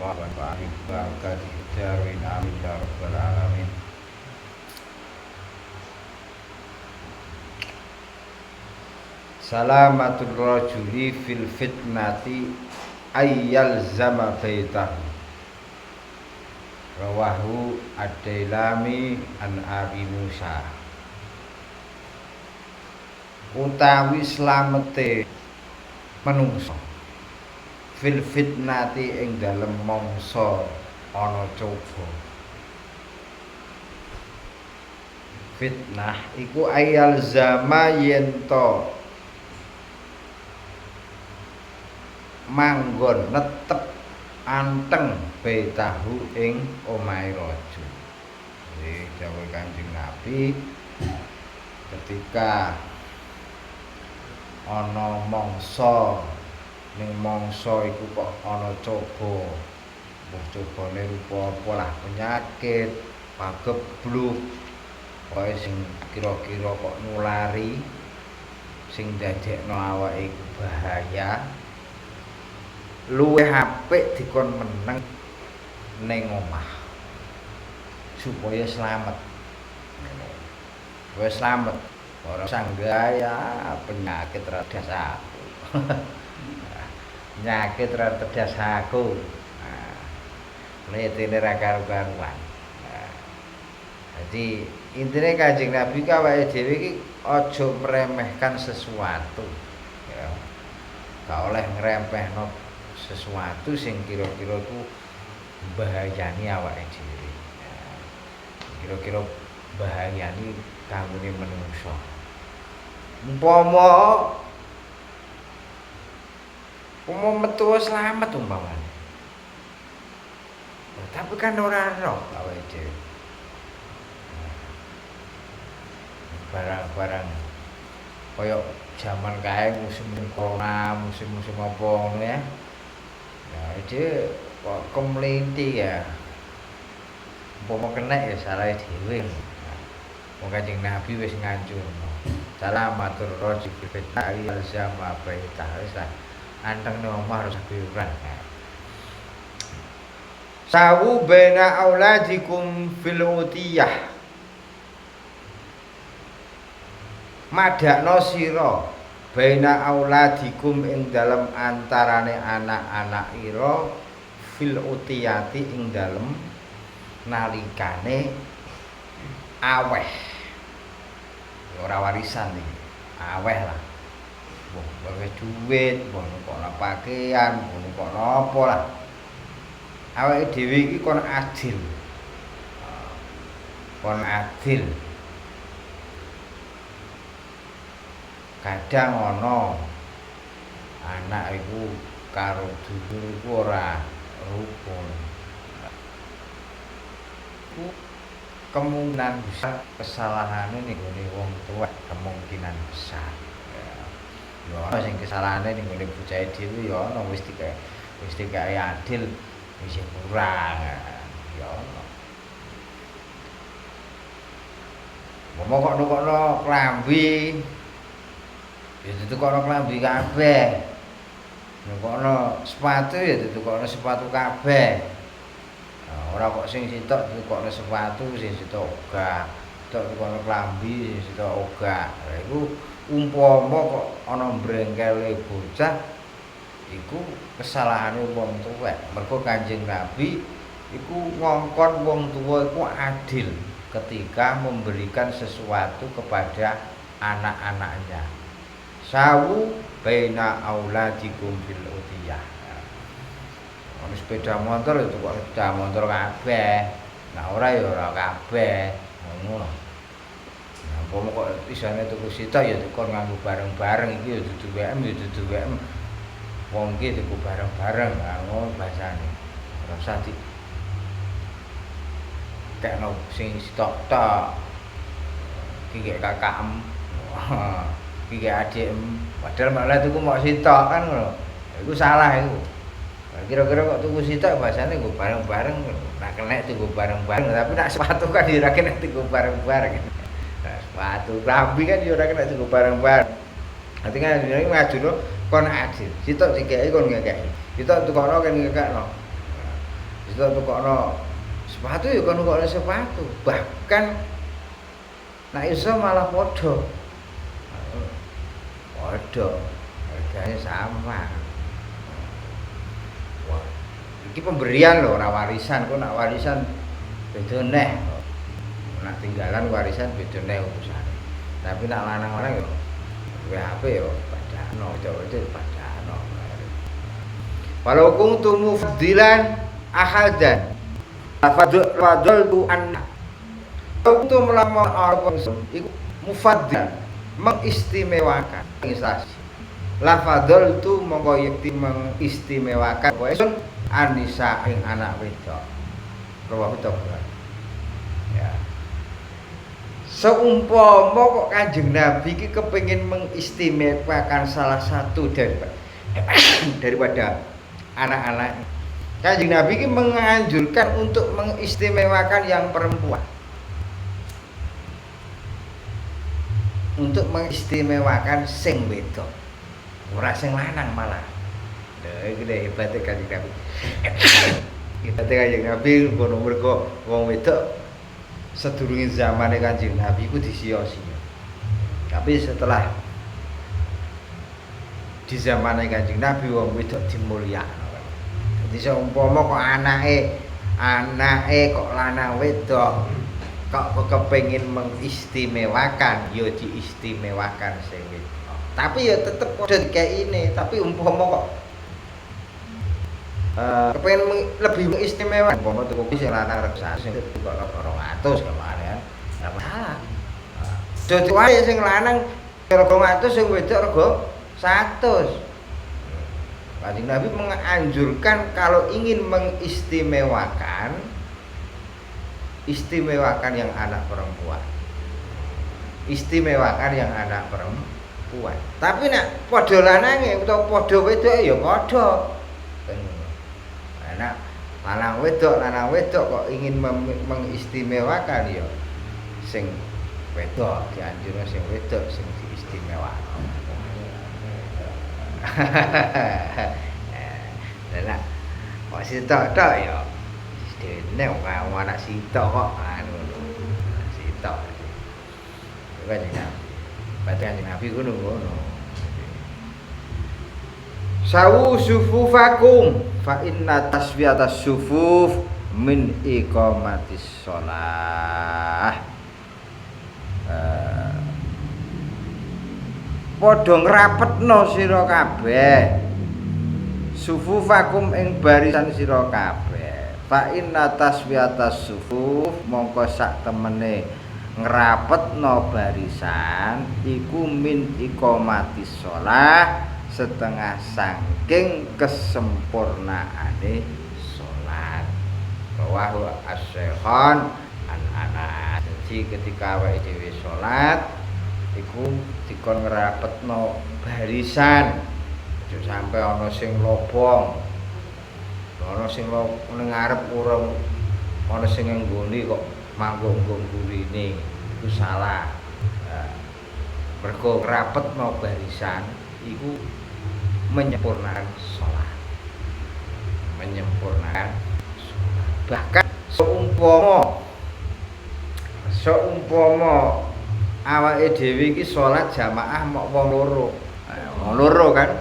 wa barakatuh darwin amin ya rabbal alamin. Salamatul rajuli fil fitnati ayyal zama baitahu. Rawahu ad-Dailami an Abi Musa. Utawi slamete manungsa fil fitnati ing dalem mangsa ana coba. Fitnah iku ayal zama yento manggon netep anteng betahu ing omahe raja. Iki dawuh Kanjeng Nabi ketika ana mangsa ning mangsa iku kok ana coba. Mbah cobane rupa apa lah, penyakit, pagebluk, pokoke sing kira-kira kok nulari sing dadekno awake iku bahaya. Luwih apik dikon meneng ning omah supaya slamet. Wis slamet, ora sanggaya penyakit radas aku. Penyakit radas aku. Letene ra karu-karuan. Jadi intine Kanjeng Nabi awake dhewe iki aja meremehkan sesuatu. Ya. Gak oleh ngrempehno sesuatu sing kira-kira ku bahayani awake dhewe. Kira-kira bahayani kanggone manungsa. Umpama metu slamet umpamane. Tapi kan ora roh awake dhewe. Barang-barang kaya zaman kae musim corona, musim-musim apa ngono ya. Ya iki kok kemlinti ya. Umpama kena ya salahe dhewe. Wong Kanjeng Nabi wis ngancurno. Salamatur rajul fitnah al-zama baita. Wis lah. Anteng nang omah harus biuran. Sawu baina auladikum fil utiyah. Madakno sira baina auladikum ing dalem antarane anak-anak ira fil utiyati ing dalem nalikane aweh. Ora warisan iki. Aweh lah. Wong gawe duit, wong kono pakaian, wong kono apa lah. Awake dhewe iki kon adil. Kon adil. Kadang ana anak iku karo dulur iku ora rukun. Kemungkinan besar kesalahane ning gone wong tua, kemungkinan besar. Ya ana sing kesalahane ning gone bocahe dhewe ya ana wis dikae adil wis kurang. Ya ana. Momok-nukokno klambi ya ditukokno klambi kabeh. Nukokno sepatu ya ditukokno sepatu kabeh. Nah, ora kok sing sitok ditukokno sepatu, sing sitok ogah. Ditukokno klambi, sing sitok ogah. Lah iku umpama kok ana brengkele bocah iku kesalahane wong tuwek. Mergo Kanjeng Nabi iku ngongkon wong tuwa iku adil ketika memberikan sesuatu kepada anak-anaknya. Sawu baina auladikum fil utiyah. Ono sepeda motor itu kok sepeda motor kabeh. Nah ora ya ora kabeh. Ngono lho. Nah umpama kok isane tuku sitok ya dikon nganggo bareng-bareng iki ya dudu WM ya dudu WM. Wong iki tuku bareng-bareng ngono basane. Ora usah di kekno sing sitok tok. Iki KKM. Iki adikmu padahal malah tuku mok sitok kan ngono. Iku salah iku. Kira-kira kok tuku sitok bahasane nggo bareng-bareng. Ora kena tuku bareng-bareng, tapi nek sepatu kan ya ora kena tuku bareng-bareng. Nah, sepatu klambi kan ya ora kena tuku bareng-bareng. Nanti kan jenenge ngajuno kon adil. Sitok dikeki kon ngekeki. Sitok tukono kan ngekekno. Bisa tukokno sepatu ya kan tukokno sepatu. Bahkan nek iso malah padha. Padha. Harganya sama. Wah, iki pemberian lho, ora warisan. Kok nak warisan beda neh. Nak tinggalan warisan beda neh urusane. Tapi nak lanang-lanang yo WHP yo padano, itu padano. Walau kuntu mufdilan ahadan fadl tu anna. Kalau kuntu melamar orang iku mufaddil mengistimewakan instansi. La fadl tu mongko yekti mengistimewakan poesun anisa ing anak wedok. Rawahu Tabari. Ya. Seumpama kok Kanjeng Nabi iki kepengin mengistimewakan salah satu daripada anak-anak. Kanjeng Nabi ini menganjurkan untuk mengistimewakan yang perempuan. Untuk mengistimewakan sing wedok. Ora sing lanang malah. Lha iki hebate Kanjeng Nabi. Hebate Kanjeng Nabi ngono mergo wong wedok sedurunge zamane Kanjeng Nabi iku disia-sia. Tapi setelah di zamane Kanjeng Nabi wong wedok dimulyakno. Dadi seumpama kok anake kok lanang wedok kok kepengin mengistimewakan ya diistimewakan sing wedok. Tapi ya tetep padha dikeine, tapi umpama kok kepengen lebih mengistimewakan umpama tuku sing lanang reksa sing kok 200 kemarin ya masalah. Dadi wae sing lanang rego 200 sing wedok rego 100. Kanjeng Nabi menganjurkan kalau ingin mengistimewakan yang anak perempuan. Istimewakan yang anak perempuan. Tapi nek padha lanange utawa padha wedoke ya padha. Anak lanang wedok kok ingin mengistimewakan ya sing wedok dianjurno sing wedok sing diistimewakan. Lah kok sitok tok ya dene wong anak sitok kok ngono. Sitok. Iku kan Kanjeng Nabi ngono. Sawu sufufakum fa inna taswiyatas sufuf min iqamatis shalah. Padha ngrapetno sira kabeh sufufakum ing barisan sira kabeh fa inna taswiyatas sufuf mongko sak temene ngrapetno barisan iku min iqamatis shalah setengah saking kesempurnaane salat. Rawahu As-Shaykhan an Anas. Jadi ketika awake dhewe salat iku dikon ngrapetno barisan. Aja sampe ana sing lobong. Ana sing ning ngarep urung ana sing nggone kok manggung-manggung gurine. Iku salah. Mergo ngrapetno barisan iku menyempurnakan sholat. Bahkan seumpama awake dhewe iki sholat jamaah mok wong loro. Wong loro kan?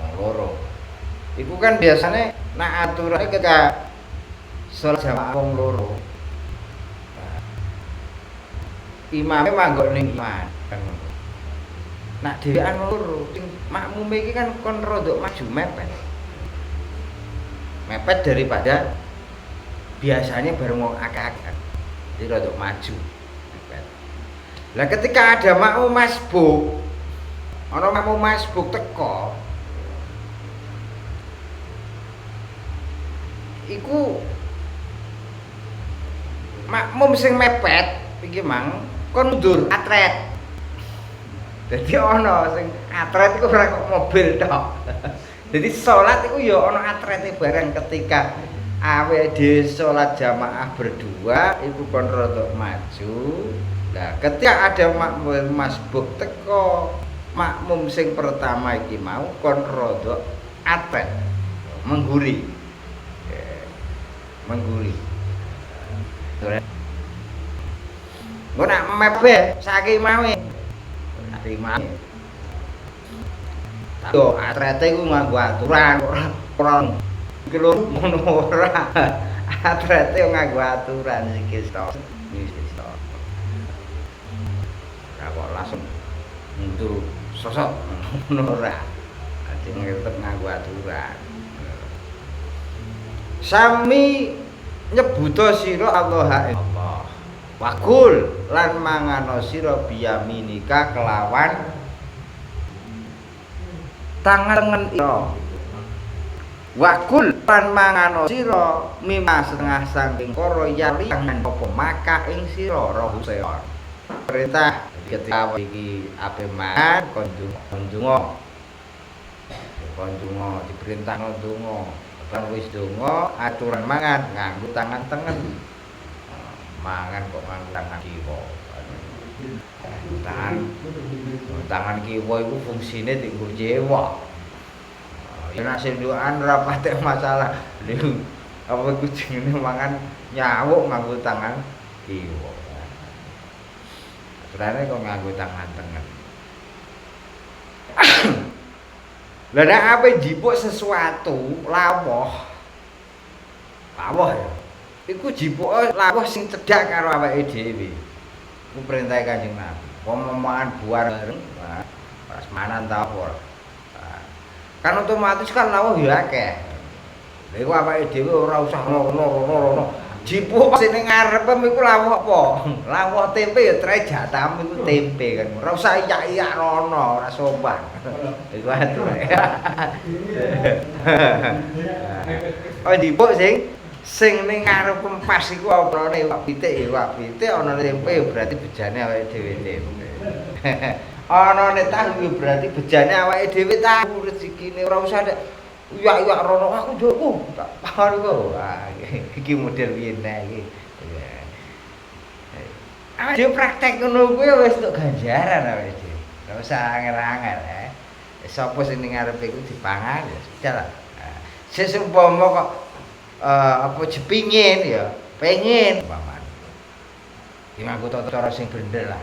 Wong loro. Iku kan biasanya nak aturane ketika sholat jamaah wong loro. Imame manggok ning iman. Nak dhewean loro, sing makmume iki kan kon rodok maju mepet. Mepet daripada biasanya bareng wong akeh-akeh. Jadi rodok maju. Lah ketika ada makmum masbuk, ana makmum masbuk teko, iku makmum sing mepet iki mang kon mundur atret. Jadi ana sing atret iku ora kok mobil tok. Jadi salat iku ya ana atrete bareng ketika awake dhewe salat jamaah berdua iku kon rodok maju. Nah, ketika ada makmum masbuk teko, makmum sing pertama iki mau kon rodok atret mengguri. mengguri. Engko nak mepe saiki mawe. Saiki mawe. Yo atrete iku nganggo aturan ora kilo ngono ora. Atrete nganggo aturan iki to. Ora kok langsung mundur sosok ngono ora. Dadi ngetep nganggo aturan. Sami nyebuta sira Allah Allah. Wakul lan mangano sira biyaminika kelawan tangan tengen ira. Wakul lan mangano sira mimma setengah saking karo yali apa maka ing sira roh seon. Perintah ketika iki ape mangan konjungo. Konjungo diperintahno donga. Kan wis donga aturan mangan nganggo tangan tengen. Mangan kok nganggo tangan kiwa. Tangan kiwa iku fungsine dienggo jewa. Ya nek sendukan ora patek masalah. Lho, apa iku jenenge mangan nyawuk nganggo tangan kiwa. Aturane kok nganggo tangan tengen. Lah nek ape jipuk sesuatu lawuh. Lawuh ya. Iku jipuke lawuh sing cedhak karo awake dhewe. Iku perintah Kanjeng Nabi. Omongan buar bareng, pas manan ta apa. Kan otomatis kan lawuh ya akeh. Lha iku awake dhewe ora usah ngono. Jipuk sing ning ngarepe iku lawuh apa? Lawuh tempe ya tre jatam iku tempe kan. Ora usah iyak-iyak rono, ora sopan. Iku atuh. Oh jipuk sing ning ngarep pas iku oprone iwak pitik ana tempe berarti bejane awake dhewe tempe. Ana nek tahu berarti bejane awake dhewe tahu rezekine ora usah nek uyak-uyak rono aku njoku tak paham iku. Wah iki model piye iki. Awake dhewe praktek ngono kuwi wis tok ganjaran awake dhewe. Ora usah angel-angel sapa sing ning ngarepe iku dipangan ya sudah lah. Sesuk umpama kok apa jepingin ya pengen paman iki nganggo cara sing bener lah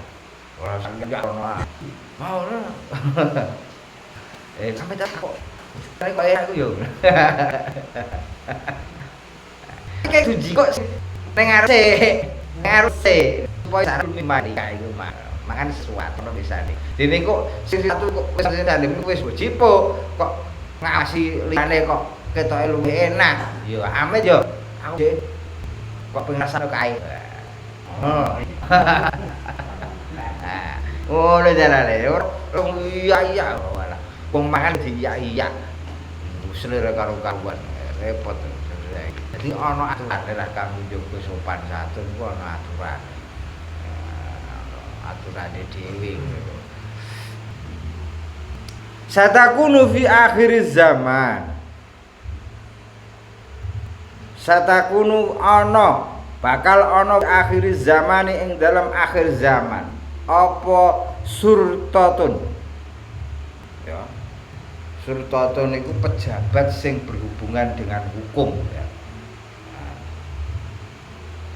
ora sampe ono mau ora sampe tak kok kaya aku yo kayak duji kok ning ngarep supaya sarung mati kae iku makan sesuatu bisa nih dene kok sing satu kok wis ndandem wis jipuk kok ngasih liyane kok ketoke luwih enak. Yo amit yo. Aku dhek kok pengen rasane kae. Oh, lha jarane ora iya malah. Wong mangan iya. Selera karo kawan repot. Jadi ana aturan lah kang njogo sopan santun ku ana aturan. Aturane dhewe. Satakunu fi akhir zaman. Satakunu ana bakal ana akhir zaman ing dalam akhir zaman apa surtatun ya surtatun iku pejabat sing berhubungan dengan hukum ya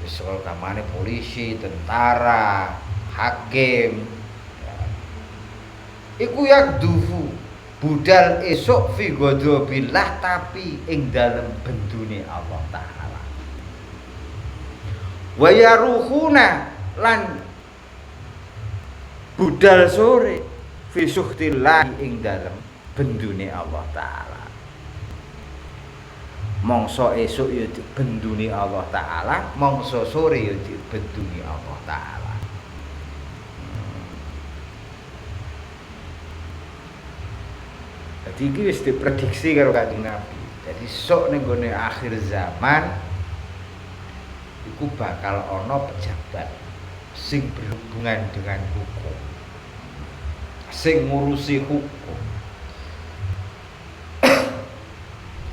soal kamane polisi, tentara, hakim ya. Iku yak dufu budal esuk fi ghadabillah tapi ing dalem bendune Allah taala. Wa yaruhuna lan budal sore fi suhtillah ing dalem bendune Allah taala. Mongso esuk ya bendune Allah taala, mongso sore ya bendune Allah taala. Jadi iki wis diprediksi karo Kanjeng Nabi. Jadi sok ning gone akhir zaman iku bakal ana pejabat sing berhubungan dengan hukum. Sing ngurusi hukum.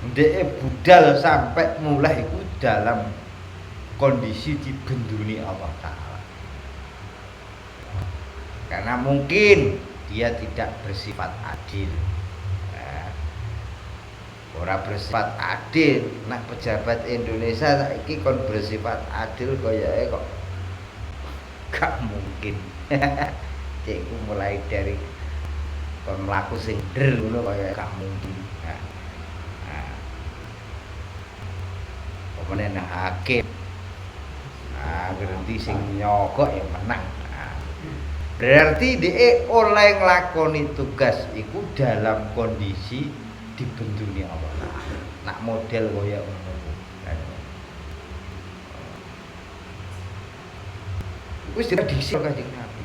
Ndeke budal sampai mulai iku dalam kondisi dibenduni Allah taala. Karena mungkin dia tidak bersifat adil. ora bersifat adil. Nah pejabat Indonesia saiki kon bersifat adil koyoke kok gak mungkin. Cikku mulai dari kon mlaku sing der ngono koyoke gak mungkin. Pemene nang hakim. Berarti sing nyogok ya menang. Berarti dia oleh nglakoni tugas iku dalam kondisi dibenduni Allah. Nak model kaya ngono. Wis diprediksi Kanjeng Nabi.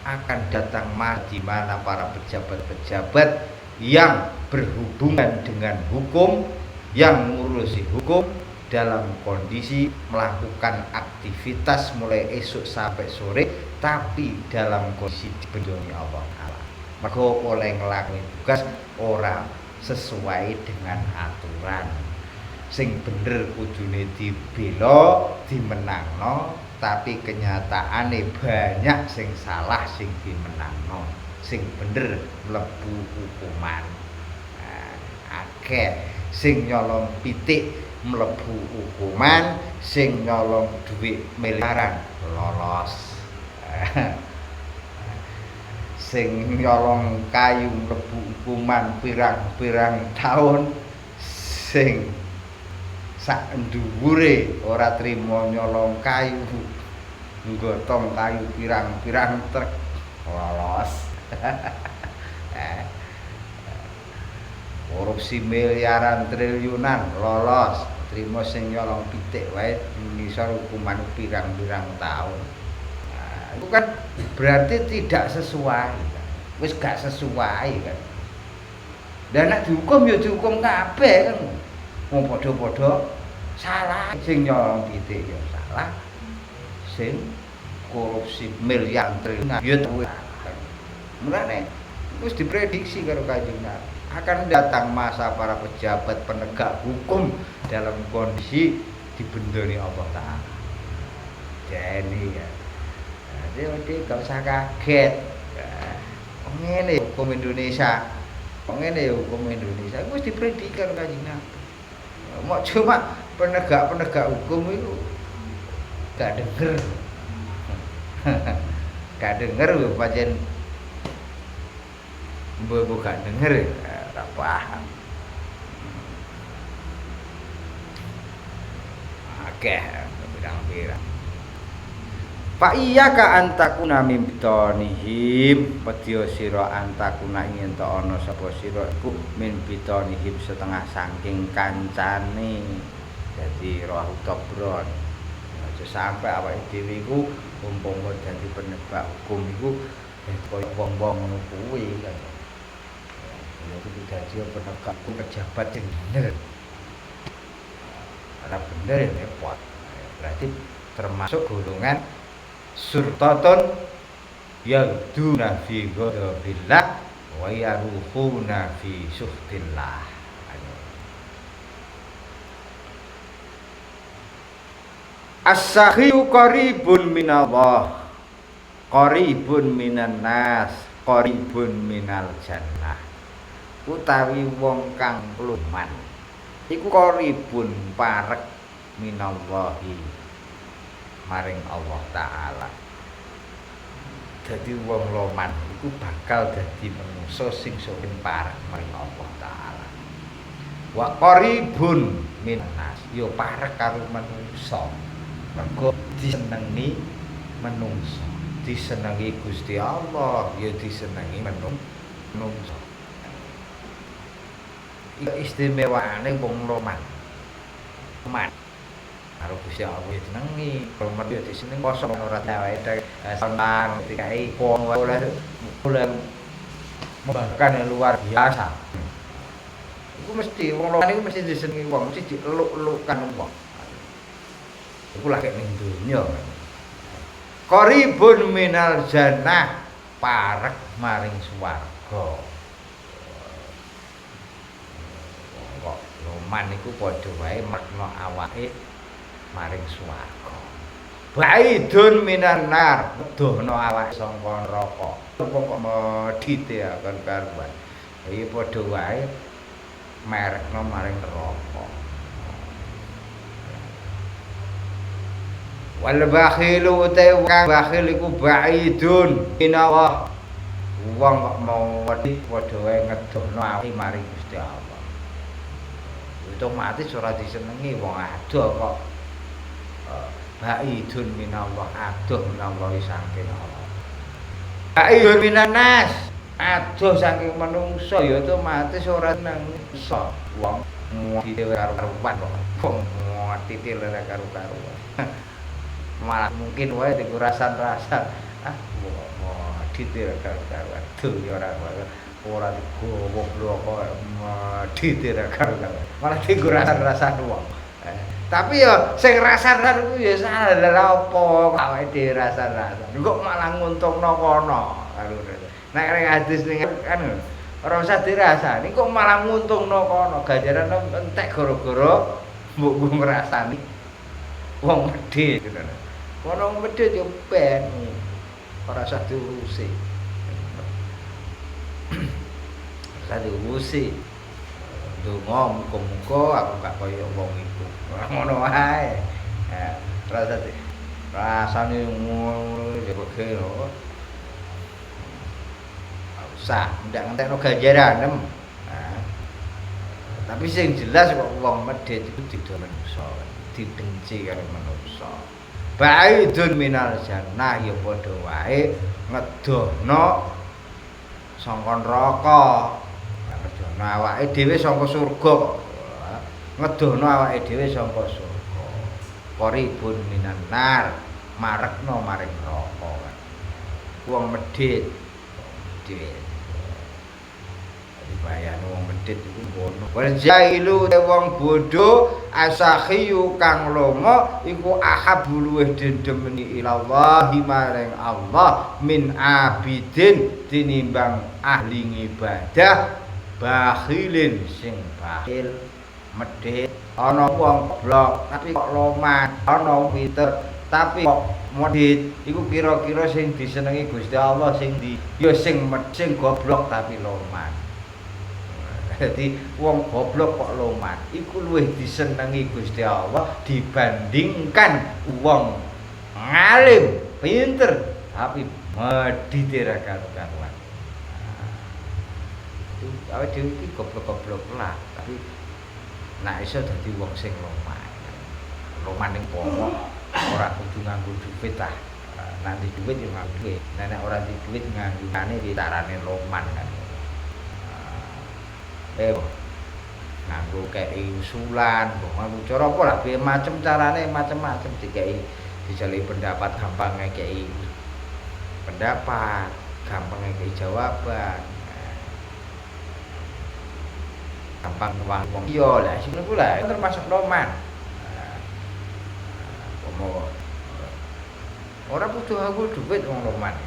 Akan datang masa di mana para pejabat-pejabat yang berhubungan dengan hukum, yang ngurusi hukum dalam kondisi melakukan aktivitas mulai esok sampai sore, tapi dalam kondisi dibendoni Allah Ta'ala. Maka oleh ngelakoni tugas ora sesuai dengan aturan. Sing bener kudune dibela, dimenangno, tapi kenyataane banyak sing salah sing dimenangno. Sing bener mlebu hukuman. Akeh sing nyolong pitik mlebu hukuman, sing nyolong duit miliaran lolos. Sing nyolong kayu mlebu hukuman pirang-pirang tahun, sing sak dhuwure ora trimo nyolong kayu, nggotong kayu pirang-pirang truk lolos. Korupsi miliaran triliunan lolos, trimo sing nyolong pitik wae ngisor hukuman pirang-pirang tahun. Itu kan berarti tidak sesuai kan? Wis gak sesuai kan. Dan nek dihukum ya dihukum kabeh kan. Wong padha-padha salah, sing nyolong pitik ya salah, sing korupsi miliaran triliunan ya tuwe. Mulane wis diprediksi karo Kanjeng Nabi akan datang masa para pejabat penegak hukum dalam kondisi dibendoni Allah Ta'ala. Jadi ya jadi gak usah kaget. Ngene hukum Indonesia. Ngene hukum Indonesia wis diprediksi karo Kanjeng Nabi. Mau cuma penegak hukum itu gak denger. Gak denger pancen mbok gak denger ora paham. Akeh pirang-pirang. Fa iyyaka antakuna mim bitonihim, padha sira antakuna yen to ana sapa sira iku min bitonihim setengah saking kancane. Dadi roh tobron. Aja sampe awake dhewe iku umpama dadi penegak hukum iku koyo wong-wong ngono kuwi kan. Ya kudu dadi penegak hukum pejabat sing bener. Ora bener ya repot. Berarti termasuk golongan surtatun yagduna fi ghadabillah wa yaruhuna fi suhtillah. As-sakhiyu qaribun minallah, qaribun minan nas, qaribun minal jannah. Utawi wong kang luman iku qaribun parek minallahi maring Allah Ta'ala. Jadi wong loman iku bakal dadi manungsa sing sing parek maring Allah Ta'ala. Wa qaribun minnas, yo parek karo manungsa. Mergo disenengi manungsa, disenengi Gusti Allah, yo disenengi manungsa. Iki istimewane wong loman. Karo Gusti Allah disenengi, loman yo disenengi kosong ora dawe senang dikai wong oleh bahkan yang luar biasa. Iku mesti wong loman iku mesti disenengi wong, mesti dieluk-elukan wong. Iku lagi ning donya. Qaribun minal jannah, parek maring swarga. Kok loman iku padha wae makna awake maring swarga. Baidun minan nar, dohno awake saka neraka. Pokok medhite akan karuan. Iki padha wae merekno maring neraka. Wal bakhilu te kang bakhil iku baidun minallah. Wong kok mau wedi padha wae ngedokno awake maring Gusti Allah. Otomatis ora disenengi wong adoh kok baidun minallah, adoh minallah saking Allah. Baidun minanas, adoh saking manungsa ya otomatis ora seneng iso wong ngati karo-karuan kok. Wong ngati ora karo-karuan. Malah mungkin wae diku rasan-rasan. Ditir karo-karuan. Tuh ya ora digowo bloko ditir karo-karuan. Malah diku rasan-rasan wong. Tapi ya sing rasan-rasan ku ya salah apa awake dhewe rasan-rasan. Kok malah nguntungno kono. Nek ning hadis ning kan ora usah dirasani kok malah nguntungno kono. Ganjaran entek gara-gara mbok ngrasani wong medhit gitu. Kono medhit yo ben ora usah diurusi. Ora diurusi. Donga muga-muga aku gak kaya wong iku. Ngono wae. Rasane ngono yo kok usah ndak ngentekno ganjaran. Tapi sing jelas kok wong medhit iku didol manusa, dibenci karo manusa. Baidun minal jannah ya padha wae ngedohno saka neraka. Ngedohno awake dhewe saka surga. Ngedohno awake dhewe saka surga. Qaribun minan nar, marekno maring neraka. Wong medhit bayane wong medhit iku ngono. Wal jailu te wong bodho asakhiyu kang lomo iku ahabul luweh dendemeni ilallahi maring Allah min abidin tinimbang ahli ibadah bakhilin sing bakhil medhit. Ana wong goblok tapi kok loman, ana pinter tapi kok medhit. Iku kira-kira sing disenengi Gusti Allah sing ndi? Ya sing goblok tapi loman. Jadi wong goblok kok loman iku luwih disenengi Gusti Allah dibandingkan wong ngalim pinter tapi medhit ora karuan. Itu awake dhewe iki goblok-goblok lah tapi nek iso dadi wong sing loman. Loman ning pomo ora kudu nganggo duit ta. Nanti duit yo nganggo duit. Nek ora di duit nganggone ditarane loman kan. Nganggo kei usulan, nganggo cara apa lah piye macem carane macem-macem dikei dijali pendapat gampang ngekei pendapat, gampang ngekei jawaban. Gampang wong iya lah sing niku lah termasuk loman. Ora butuh aku duit wong loman.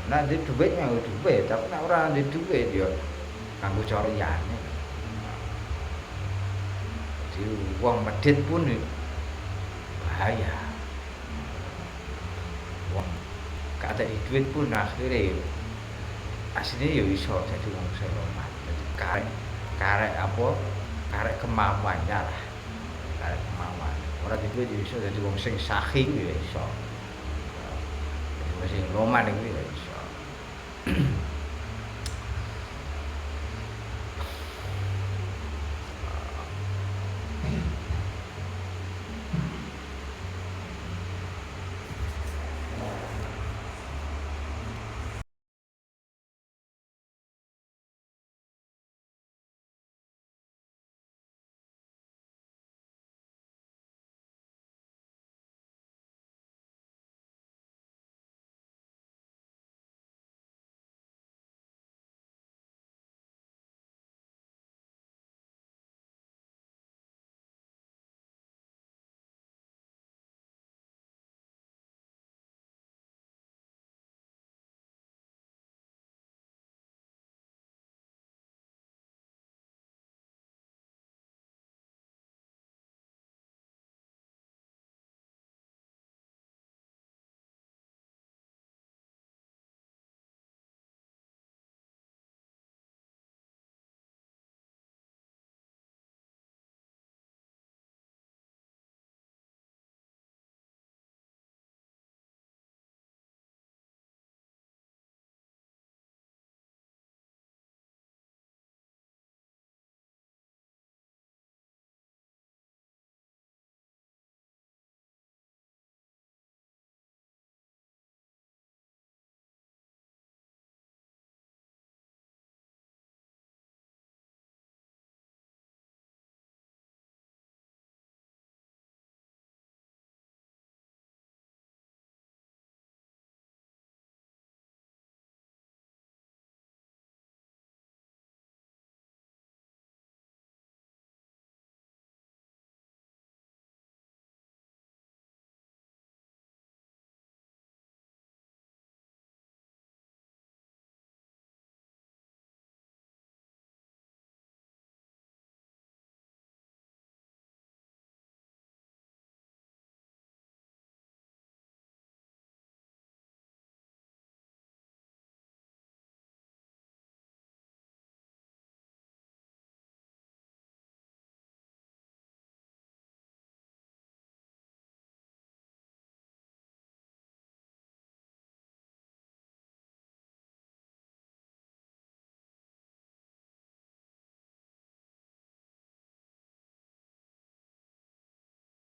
Nek ndek duit nganggo duit, tapi nek ora ndek duit ya nganggo cara liyane. Jadi wong medhit pun bahaya. Wong kate duit pun akhire asline ya iso dadi wong sing loman. Dadi karek apa? Karek kemampuannya lah. Karek kemampuan. Ora duit ya iso dadi wong sing sahih ya iso. Wong sing loman iku ya iso.